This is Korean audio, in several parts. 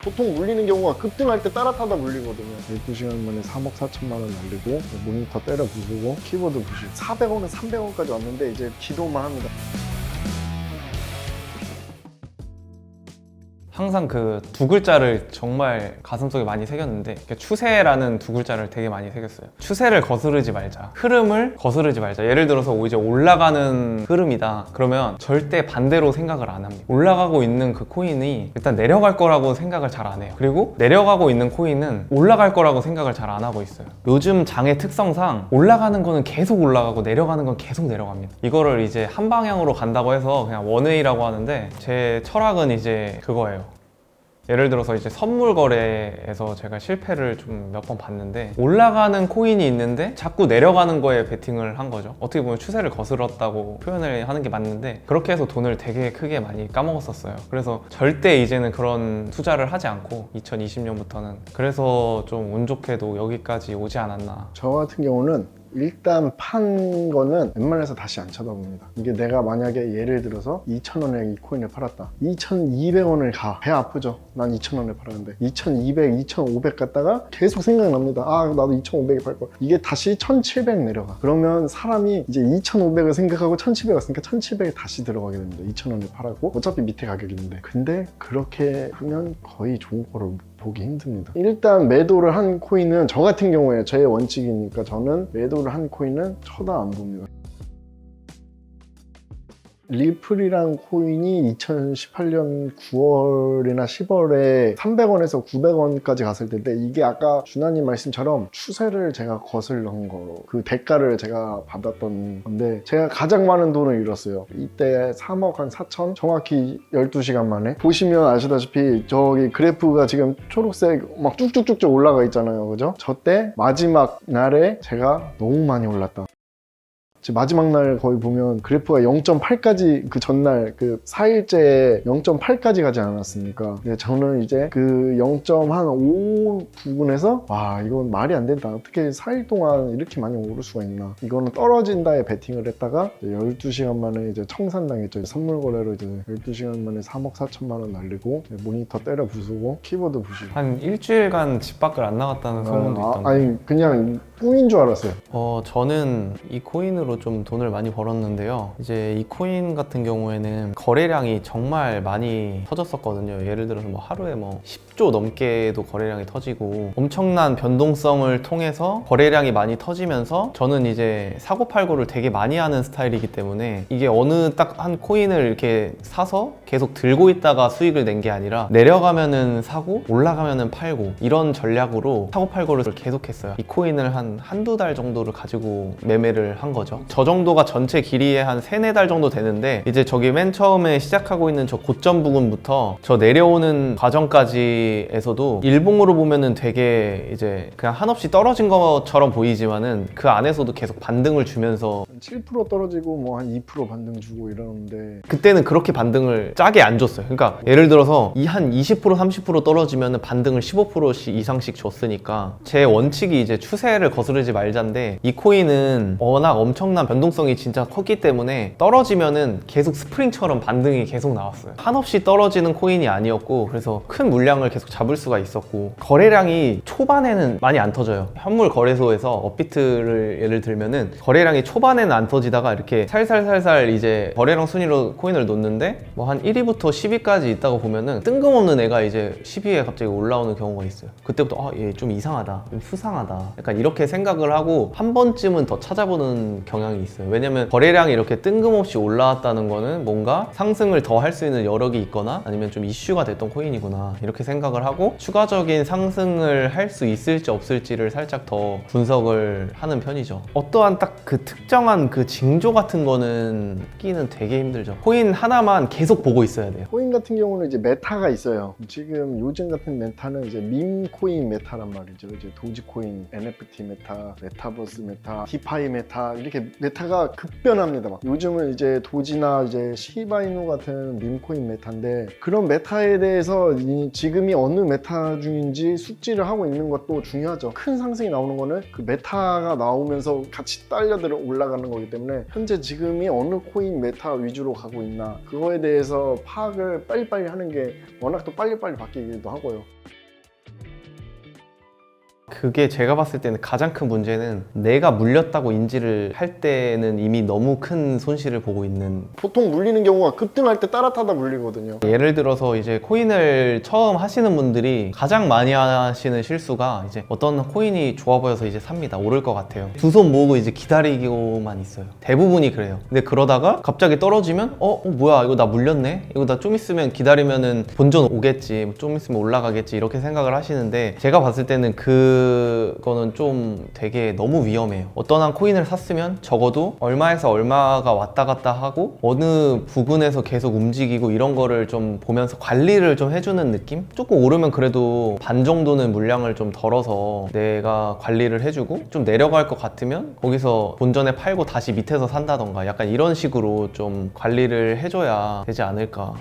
보통 물리는 경우가 급등할 때 따라 타다 물리거든요. 12시간 만에 3억 4천만 원 날리고 모니터 때려 부수고 키보드 부수고 400원에 300원까지 왔는데 이제 기도만 합니다. 항상 그 두 글자를 정말 가슴속에 많이 새겼는데 추세라는 두 글자를 되게 많이 새겼어요. 추세를 거스르지 말자, 흐름을 거스르지 말자. 예를 들어서 이제 올라가는 흐름이다 그러면 절대 반대로 생각을 안 합니다. 올라가고 있는 그 코인이 일단 내려갈 거라고 생각을 잘 안 해요. 그리고 내려가고 있는 코인은 올라갈 거라고 생각을 잘 안 하고 있어요. 요즘 장의 특성상 올라가는 거는 계속 올라가고 내려가는 건 계속 내려갑니다. 이거를 이제 한 방향으로 간다고 해서 그냥 원웨이라고 하는데 제 철학은 이제 그거예요. 예를 들어서 이제 선물 거래에서 제가 실패를 좀 몇 번 봤는데 올라가는 코인이 있는데 자꾸 내려가는 거에 베팅을 한 거죠. 어떻게 보면 추세를 거스렀다고 표현을 하는 게 맞는데 그렇게 해서 돈을 되게 크게 많이 까먹었었어요. 그래서 절대 이제는 그런 투자를 하지 않고 2020년부터는 그래서 좀 운 좋게도 여기까지 오지 않았나. 저 같은 경우는 일단 판 거는 웬만해서 다시 안 쳐다봅니다. 이게 내가 만약에 예를 들어서 2,000원에 이 코인을 팔았다. 2,200원을 가. 배 아프죠? 난 2,000원에 팔았는데 2,200, 2,500 갔다가 계속 생각납니다. 아 나도 2,500에 팔 걸. 이게 다시 1,700 내려가. 그러면 사람이 이제 2,500을 생각하고 1,700 왔으니까 1,700에 다시 들어가게 됩니다. 2,000원에 팔았고 어차피 밑에 가격인데. 근데 그렇게 하면 거의 좋은 거를 보기 힘듭니다. 일단 매도를 한 코인은 저 같은 경우에 제 원칙이니까 저는 매도를 한 코인은 쳐다 안 봅니다. 리플이란 코인이 2018년 9월이나 10월에 300원에서 900원까지 갔을 텐데 이게 아까 준하님 말씀처럼 추세를 제가 거슬러온 거, 그 대가를 제가 받았던 건데 제가 가장 많은 돈을 잃었어요. 이때 3억 한 4천? 정확히 12시간 만에 보시면 아시다시피 저기 그래프가 지금 초록색 막 쭉쭉쭉쭉 올라가 있잖아요. 그죠? 저 때 마지막 날에 제가 너무 많이 올랐다. 마지막 날 거의 보면 그래프가 0.8까지 그 전날 그 4일째 0.8까지 가지 않았습니까? 근데 저는 이제 그 0.5 부분에서 와 이건 말이 안 된다. 어떻게 4일 동안 이렇게 많이 오를 수가 있나. 이거는 떨어진다에 베팅을 했다가 12시간 만에 이제 청산당했죠. 선물 거래로 이제 12시간 만에 3억 4천만 원 날리고 모니터 때려 부수고 키보드 부수고 한 일주일간 집 밖을 안 나갔다는 소문도 있던데. 아니 그냥 꿈인 줄 알았어요. 저는 이 코인으로 좀 돈을 많이 벌었는데요. 이제 이 코인 같은 경우에는 거래량이 정말 많이 터졌었거든요. 예를 들어서 뭐 하루에 뭐 10조 넘게도 거래량이 터지고 엄청난 변동성을 통해서 거래량이 많이 터지면서 저는 이제 사고팔고를 되게 많이 하는 스타일이기 때문에 이게 어느 딱 한 코인을 이렇게 사서 계속 들고 있다가 수익을 낸 게 아니라 내려가면은 사고 올라가면은 팔고 이런 전략으로 사고팔고를 계속했어요. 이 코인을 한두 달 정도를 가지고 매매를 한 거죠. 저 정도가 전체 길이의 한 3-4달 정도 되는데 이제 저기 맨 처음에 시작하고 있는 저 고점 부분부터 저 내려오는 과정까지에서도 일봉으로 보면은 되게 이제 그냥 한없이 떨어진 것처럼 보이지만은 그 안에서도 계속 반등을 주면서 7% 떨어지고 뭐 한 2% 반등 주고 이러는데 그때는 그렇게 반등을 짜게 안 줬어요. 그러니까 예를 들어서 한 20% 30% 떨어지면 반등을 15% 이상씩 줬으니까 제 원칙이 이제 추세를 거스르지 말자인데 이 코인은 워낙 엄청난 변동성이 진짜 컸기 때문에 떨어지면은 계속 스프링처럼 반등이 계속 나왔어요. 한없이 떨어지는 코인이 아니었고 그래서 큰 물량을 계속 잡을 수가 있었고 거래량이 초반에는 많이 안 터져요. 현물 거래소에서 업비트를 예를 들면은 거래량이 초반에는 안 터지다가 이렇게 살살살살 이제 거래량 순위로 코인을 놓는데 뭐 한 1위부터 10위까지 있다가 보면은 뜬금없는 애가 이제 10위에 갑자기 올라오는 경우가 있어요. 그때부터 얘 좀 이상하다, 좀 수상하다 약간 이렇게 생각을 하고 한 번쯤은 더 찾아보는 경향이 있어요. 왜냐면 거래량이 이렇게 뜬금없이 올라왔다는 거는 뭔가 상승을 더 할 수 있는 여력이 있거나 아니면 좀 이슈가 됐던 코인이구나 이렇게 생각을 하고 추가적인 상승을 할 수 있을지 없을지를 살짝 더 분석을 하는 편이죠. 어떠한 딱 그 특정한 그 징조 같은 거는 끼는 되게 힘들죠. 코인 하나만 계속 보고 있어야 돼요. 코인 같은 경우는 이제 메타가 있어요. 지금 요즘 같은 메타는 이제 밈 코인 메타란 말이죠. 이제 도지코인, NFT 메타, 메타버스 메타, 디파이 메타 이렇게 이게 메타가 급변합니다. 막 요즘은 이제 도지나 이제 시바이누 같은 밈코인 메타인데 그런 메타에 대해서 지금이 어느 메타 중인지 숙지를 하고 있는 것도 중요하죠. 큰 상승이 나오는 거는 그 메타가 나오면서 같이 딸려들어 올라가는 거기 때문에 현재 지금이 어느 코인 메타 위주로 가고 있나 그거에 대해서 파악을 빨리빨리 하는 게 워낙 또 빨리빨리 바뀌기도 하고요. 그게 제가 봤을 때는 가장 큰 문제는 내가 물렸다고 인지를 할 때는 이미 너무 큰 손실을 보고 있는. 보통 물리는 경우가 급등할 때 따라타다 물리거든요. 예를 들어서 이제 코인을 처음 하시는 분들이 가장 많이 하시는 실수가 이제 어떤 코인이 좋아 보여서 이제 삽니다. 오를 것 같아요. 두 손 모으고 이제 기다리고만 있어요. 대부분이 그래요. 근데 그러다가 갑자기 떨어지면 뭐야 이거 나 물렸네? 이거 나 좀 있으면 기다리면은 본전 오겠지. 좀 있으면 올라가겠지. 이렇게 생각을 하시는데 제가 봤을 때는 그거는 좀 되게 너무 위험해요. 어떤 한 코인을 샀으면 적어도 얼마에서 얼마가 왔다 갔다 하고 어느 부근에서 계속 움직이고 이런 거를 좀 보면서 관리를 좀 해주는 느낌? 조금 오르면 그래도 반 정도는 물량을 좀 덜어서 내가 관리를 해주고 좀 내려갈 것 같으면 거기서 본전에 팔고 다시 밑에서 산다던가 약간 이런 식으로 좀 관리를 해줘야 되지 않을까.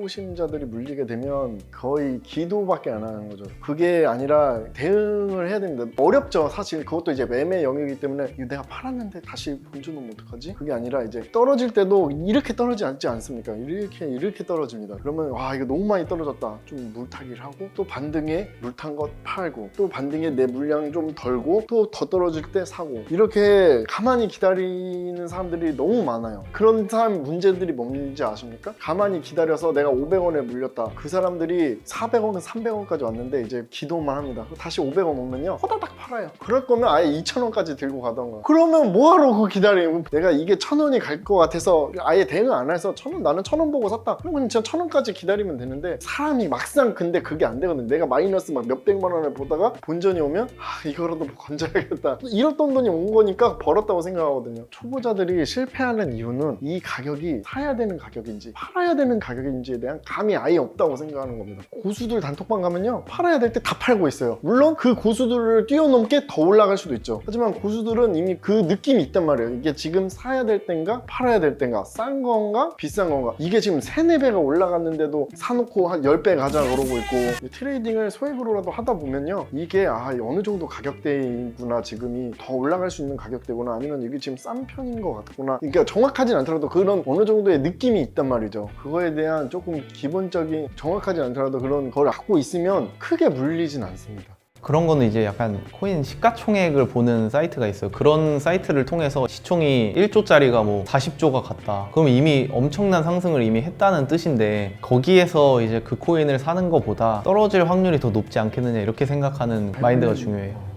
초심자들이 물리게 되면 거의 기도밖에 안 하는 거죠. 그게 아니라 대응을 해야 됩니다. 어렵죠. 사실 그것도 이제 매매 영역이기 때문에 이거 내가 팔았는데 다시 본전 오면 어떡하지? 그게 아니라 이제 떨어질 때도 이렇게 떨어지지 않습니까? 이렇게 떨어집니다. 그러면 와 이거 너무 많이 떨어졌다. 좀 물타기를 하고 또 반등에 물탄 것 팔고 또 반등에 내 물량 좀 덜고 또 더 떨어질 때 사고 이렇게 가만히 기다리는 사람들이 너무 많아요. 그런 사람 문제들이 뭔지 아십니까? 가만히 기다려서 내가 500원에 물렸다. 그 사람들이 400원, 300원까지 왔는데 이제 기도만 합니다. 다시 500원 오면요 호다닥 팔아요. 그럴 거면 아예 2,000원까지 들고 가던가. 그러면 뭐하러 그거 기다려요? 내가 이게 1,000원이 갈 것 같아서 아예 대응 안 해서 1,000원 나는 1,000원 보고 샀다. 그러면 진짜 1,000원까지 기다리면 되는데 사람이 막상 근데 그게 안 되거든. 내가 마이너스 막 몇백만 원을 보다가 본전이 오면 이거라도 뭐 건져야겠다. 잃었던 돈이 온 거니까 벌었다고 생각하거든요. 초보자들이 실패하는 이유는 이 가격이 사야 되는 가격인지 팔아야 되는 가격인지에 대한 감이 아예 없다고 생각하는 겁니다. 고수들 단톡방 가면요 팔아야 될 때 다 팔고 있어요. 물론 그 고수들을 뛰어넘게 더 올라갈 수도 있죠. 하지만 고수들은 이미 그 느낌이 있단 말이에요. 이게 지금 사야 될 땐가 팔아야 될 땐가 싼 건가 비싼 건가. 이게 지금 3-4배가 올라갔는데도 사놓고 한 10배 가자 그러고 있고 트레이딩을 소액으로라도 하다 보면요 이게 어느 정도 가격대이구나. 지금이 더 올라갈 수 있는 가격대구나. 아니면 이게 지금 싼 편인 것 같구나. 그러니까 정확하진 않더라도 그런 어느 정도의 느낌이 있단 말이죠. 그거에 대한 조금 기본적인 정확하지 않더라도 그런 걸 갖고 있으면 크게 물리진 않습니다. 그런 거는 이제 약간 코인 시가총액을 보는 사이트가 있어요. 그런 사이트를 통해서 시총이 1조짜리가 뭐 40조가 갔다. 그럼 이미 엄청난 상승을 이미 했다는 뜻인데 거기에서 이제 그 코인을 사는 것보다 떨어질 확률이 더 높지 않겠느냐 이렇게 생각하는 마인드가 중요해요.